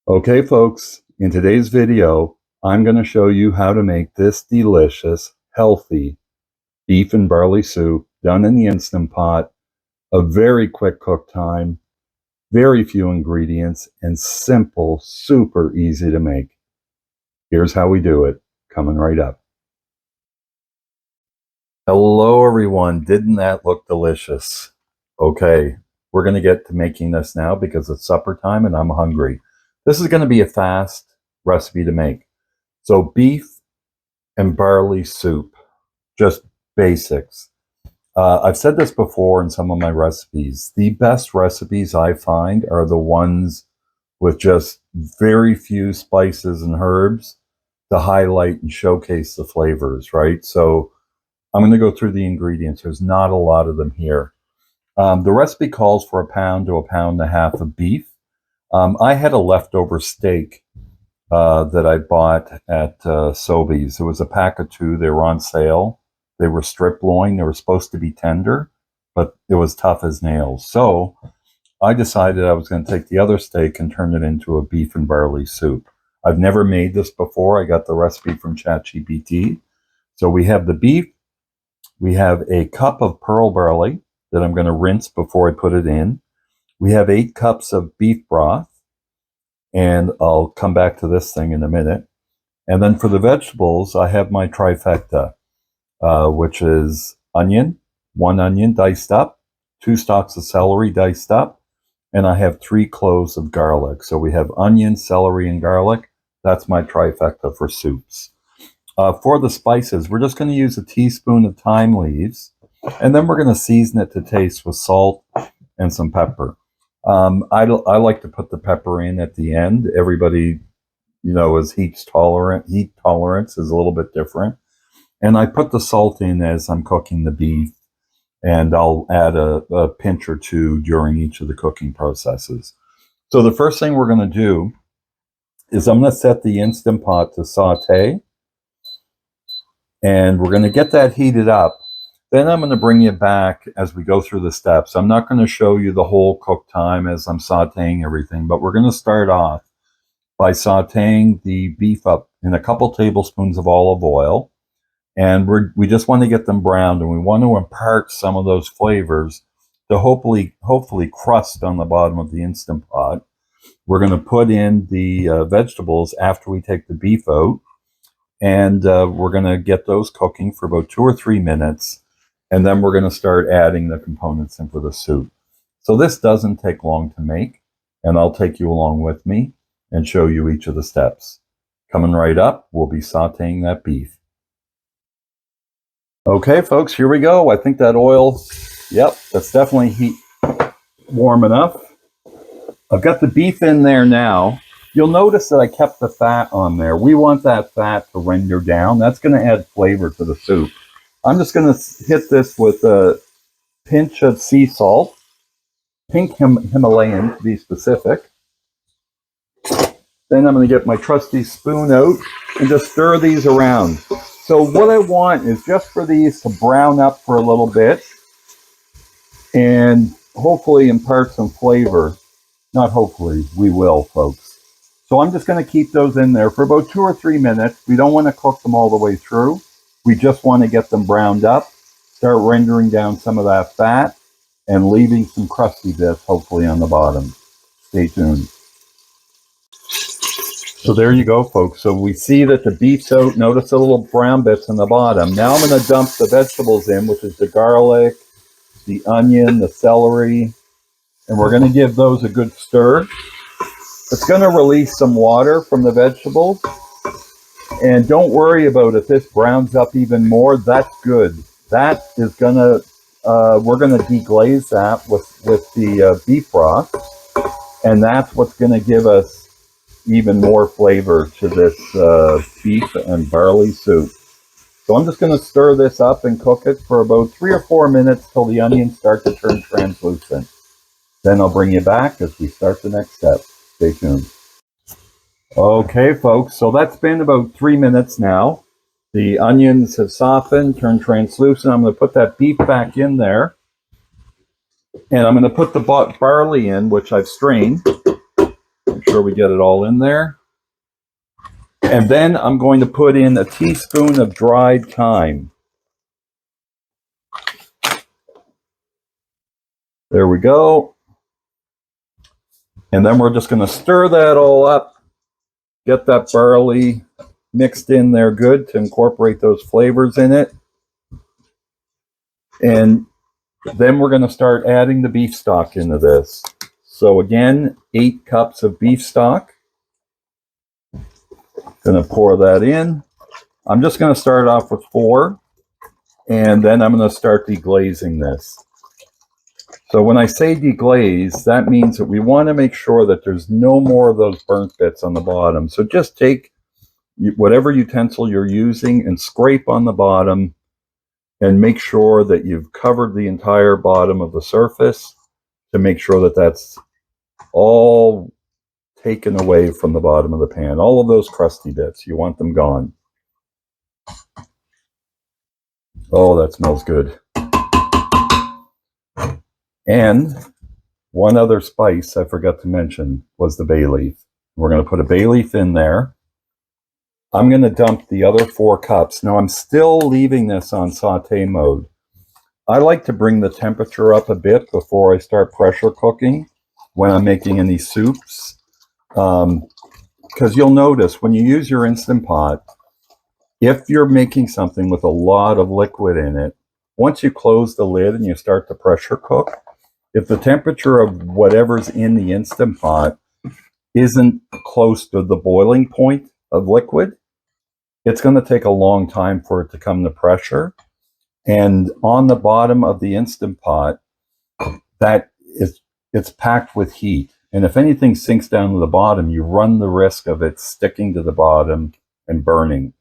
Okay, folks, in today's video, I'm going to show you how to make this delicious, healthy beef and barley soup done in the Instant Pot. A very quick cook time, very few ingredients, and simple, super easy to make. Here's how we do it, coming right up. Hello, everyone. Didn't that look delicious? Okay, we're going to get to making this now because it's supper time and I'm hungry. This is going to be a fast recipe to make. So beef and barley soup, just basics. I've said this before in some of my recipes. The best recipes I find are the ones with just very few spices and herbs to highlight and showcase the flavors, right? So I'm going to go through the ingredients. There's not a lot of them here. The recipe calls for 1 pound to 1.5 pounds of beef. I had a leftover steak that I bought at Sobeys. It was a pack of 2. They were on sale. They were strip loin. They were supposed to be tender, but it was tough as nails. So I decided I was going to take the other steak and turn it into a beef and barley soup. I've never made this before. I got the recipe from ChatGPT. So we have the beef. We have a cup of pearl barley that I'm going to rinse before I put it in. We have 8 cups of beef broth, and I'll come back to this thing in a minute. And then for the vegetables, I have my trifecta, which is onion, 1 onion diced up, 2 stalks of celery diced up, and I have 3 cloves of garlic. So we have onion, celery, and garlic. That's my trifecta for soups. For the spices, we're just going to use a teaspoon of thyme leaves, and then we're going to season it to taste with salt and some pepper. I like to put the pepper in at the end. Everybody, is heat tolerance is a little bit different. And I put the salt in as I'm cooking the beef, and I'll add a pinch or 2 during each of the cooking processes. So the first thing we're going to do is I'm going to set the Instant Pot to saute, and we're going to get that heated up. Then I'm going to bring you back as we go through the steps. I'm not going to show you the whole cook time as I'm sauteing everything, but we're going to start off by sauteing the beef up in a couple tablespoons of olive oil. And we just want to get them browned, and we want to impart some of those flavors to hopefully crust on the bottom of the Instant Pot. We're going to put in the vegetables after we take the beef out, and we're going to get those cooking for about 2 or 3 minutes. And then we're going to start adding the components in for the soup. So this doesn't take long to make, and I'll take you along with me and show you each of the steps. Coming right up, we'll be sauteing that beef. Okay, folks, here we go. I think that oil, that's definitely warm enough. I've got the beef in there now. You'll notice that I kept the fat on there. We want that fat to render down. That's going to add flavor to the soup. I'm just going to hit this with a pinch of sea salt, pink Himalayan to be specific. Then I'm going to get my trusty spoon out and just stir these around. So what I want is just for these to brown up for a little bit and hopefully impart some flavor. Not hopefully, we will, folks. So I'm just going to keep those in there for about 2 or 3 minutes. We don't want to cook them all the way through. We just want to get them browned up, start rendering down some of that fat, and leaving some crusty bits, hopefully, on the bottom. Stay tuned. So there you go, folks. So we see that the beef's out. Notice the little brown bits on the bottom. Now I'm going to dump the vegetables in, which is the garlic, the onion, the celery, and we're going to give those a good stir. It's going to release some water from the vegetables. And don't worry about if this browns up even more. That's good. That is gonna, we're gonna deglaze that with the beef broth, and that's what's gonna give us even more flavor to this beef and barley soup. So I'm just gonna stir this up and cook it for about 3 or 4 minutes till the onions start to turn translucent. Then I'll bring you back as we start the next step. Stay tuned. Okay, folks, so that's been about 3 minutes now. The onions have softened, turned translucent. I'm going to put that beef back in there. And I'm going to put the barley in, which I've strained. Make sure we get it all in there. And then I'm going to put in a teaspoon of dried thyme. There we go. And then we're just going to stir that all up. Get that barley mixed in there good to incorporate those flavors in it. And then we're going to start adding the beef stock into this. So again, 8 cups of beef stock. Going to pour that in. I'm just going to start off with 4. And then I'm going to start deglazing this. So when I say deglaze, that means that we want to make sure that there's no more of those burnt bits on the bottom. So just take whatever utensil you're using and scrape on the bottom and make sure that you've covered the entire bottom of the surface to make sure that that's all taken away from the bottom of the pan. All of those crusty bits, you want them gone. Oh, that smells good. And one other spice I forgot to mention was the bay leaf. We're going to put a bay leaf in there. I'm going to dump the other 4 cups. Now I'm still leaving this on saute mode. I like to bring the temperature up a bit before I start pressure cooking when I'm making any soups. Because you'll notice when you use your Instant Pot, if you're making something with a lot of liquid in it, once you close the lid and you start to pressure cook, if the temperature of whatever's in the Instant Pot isn't close to the boiling point of liquid, it's going to take a long time for it to come to pressure. And on the bottom of the Instant Pot, it's packed with heat. And if anything sinks down to the bottom, you run the risk of it sticking to the bottom and burning.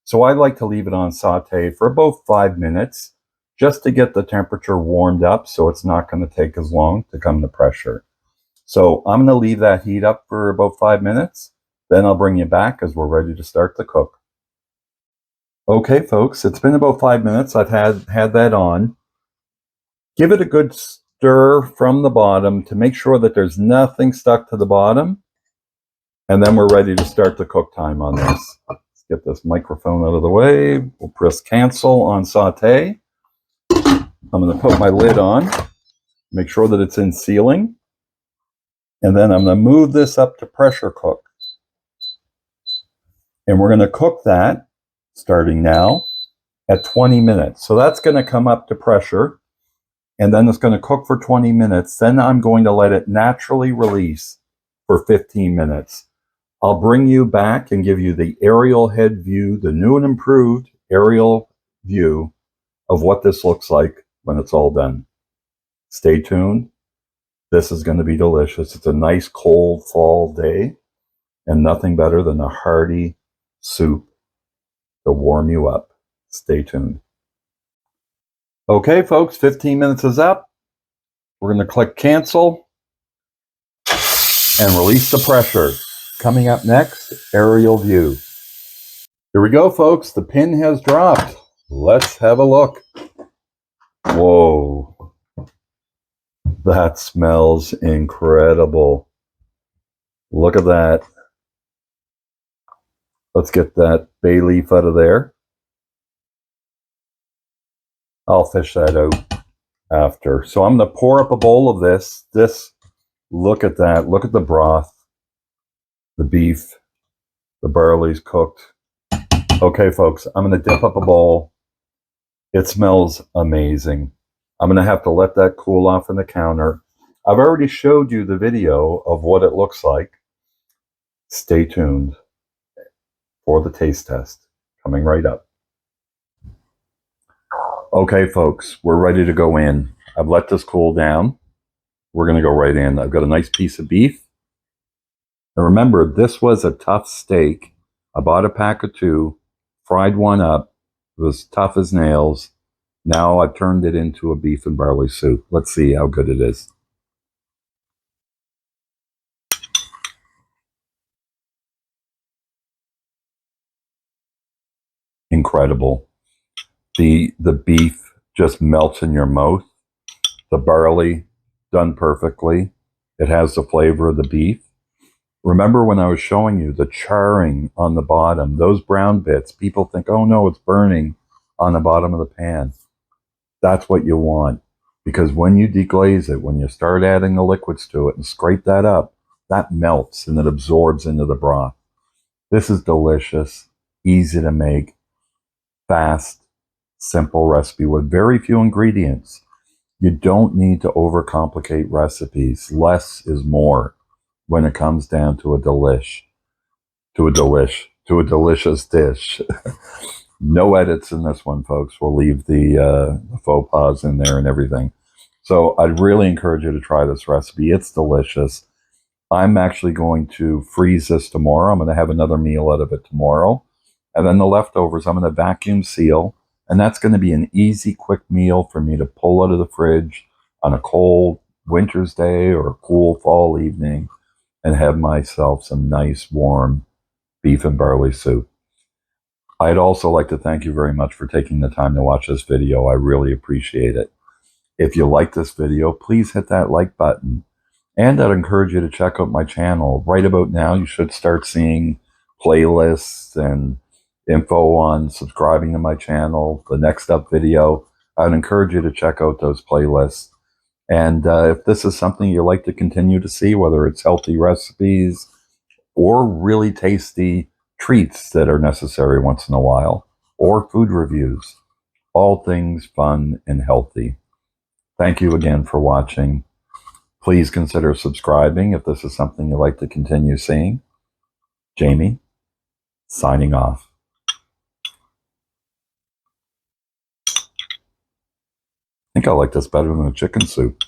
So I like to leave it on saute for about 5 minutes just to get the temperature warmed up so it's not going to take as long to come to pressure. So I'm going to leave that heat up for about 5 minutes. Then I'll bring you back as we're ready to start to cook. Okay, folks, it's been about 5 minutes. I've had that on. Give it a good stir from the bottom to make sure that there's nothing stuck to the bottom. And then we're ready to start the cook time on this. Let's get this microphone out of the way. We'll press cancel on saute. I'm going to put my lid on, make sure that it's in sealing. And then I'm going to move this up to pressure cook. And we're going to cook that, starting now, at 20 minutes. So that's going to come up to pressure. And then it's going to cook for 20 minutes. Then I'm going to let it naturally release for 15 minutes. I'll bring you back and give you the aerial head view, the new and improved aerial view of what this looks like when it's all done. Stay tuned. This is going to be delicious. It's a nice cold fall day and nothing better than a hearty soup to warm you up. Stay tuned. Okay, folks, 15 minutes is up. We're going to click cancel and release the pressure. Coming up next, aerial view. Here we go, folks. The pin has dropped. Let's have a look. Whoa. That smells incredible. Look at that. Let's get that bay leaf out of there. I'll fish that out after. So I'm going to pour up a bowl of this. Look at that. Look at the broth. The beef. The barley's cooked. Okay, folks, I'm going to dip up a bowl. It smells amazing. I'm going to have to let that cool off on the counter. I've already showed you the video of what it looks like. Stay tuned for the taste test coming right up. Okay, folks, we're ready to go in. I've let this cool down. We're going to go right in. I've got a nice piece of beef. And remember, this was a tough steak. I bought a pack of 2, fried one up. It was tough as nails. Now I've turned it into a beef and barley soup. Let's see how good it is. Incredible. The beef just melts in your mouth. The barley, done perfectly. It has the flavor of the beef. Remember when I was showing you the charring on the bottom, those brown bits, people think, oh no, it's burning on the bottom of the pan. That's what you want. Because when you deglaze it, when you start adding the liquids to it and scrape that up, that melts and it absorbs into the broth. This is delicious, easy to make, fast, simple recipe with very few ingredients. You don't need to overcomplicate recipes. Less is more when it comes down to a delicious dish. No edits in this one, folks. We'll leave the faux pas in there and everything. So I'd really encourage you to try this recipe. It's delicious. I'm actually going to freeze this tomorrow. I'm going to have another meal out of it tomorrow. And then the leftovers, I'm going to vacuum seal. And that's going to be an easy, quick meal for me to pull out of the fridge on a cold winter's day or a cool fall evening and have myself some nice, warm beef and barley soup. I'd also like to thank you very much for taking the time to watch this video. I really appreciate it. If you like this video, please hit that like button. And I'd encourage you to check out my channel. Right about now, you should start seeing playlists and info on subscribing to my channel. The next up video, I'd encourage you to check out those playlists. And if this is something you like to continue to see, whether it's healthy recipes or really tasty treats that are necessary once in a while, or food reviews, all things fun and healthy. Thank you again for watching. Please consider subscribing if this is something you'd like to continue seeing. Jamie, signing off. I think I like this better than the chicken soup.